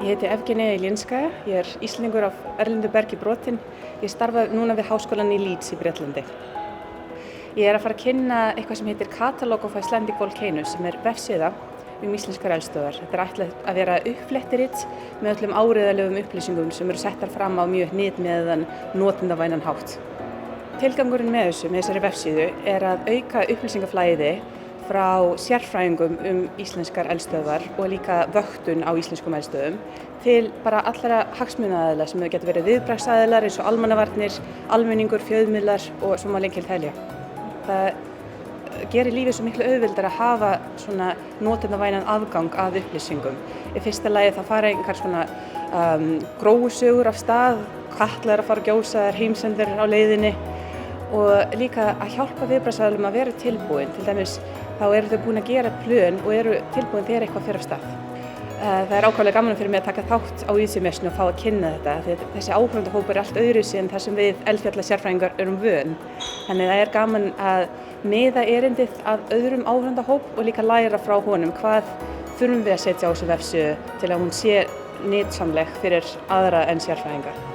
Ég heiti Evgenía Jelinskaja, ég Íslendingur af erlendu bergi brotinn. Ég starfa núna við Háskólann í Leeds í Bretlandi. Ég að fara að kynna eitthvað sem heitir Catalogue of Icelandic Volcanoes, sem vefsíða íslenskar eldstöðvar. Þetta ætlað að vera uppflettirit með öllum áreiðanlegum upplýsingum sem settar fram á mjög hnitmiðaðan, notendavænan hátt. Tilgangurinn með þessari vefsíðu að auka upplýsingaflæði frá sérfræðingum íslenskar eldstöðvar og líka vöktun á íslenskum eldstöðvum til bara allra hagsmunaaðila sem getur verið viðbragðsaðilar eins og almannavarnir, almenningur, fjölmiðlar og svo má lengi telja. Það gerir lífið svo miklu auðveldara að hafa svona notendavænan aðgang að upplýsingum. Í fyrsta lagi það fara einhver svona gróusögur af stað, Katla að fara að gjósa, heimsendir á leiðinni og líka að hjálpa viðbragðsaðilum að vera tilbúin. Til dæmis þá eru þau búin að gera plön og eru tilbúin þegar eitthvað fer af stað. Það ákaflega gaman fyrir mig að taka þátt á ICMS og fá að kynna þetta. Þessi áhorfendahópur er allt öðruvísi en það sem við eldfjallasérfræðingar erum vön. Þannig það er gaman að miða erindið að öðrum áhorfendahóp og líka læra frá honum hvað þurfum við að setja á þessu vefsíðu til að hún sé nytsamleg fyrir aðra en sérfræðinga.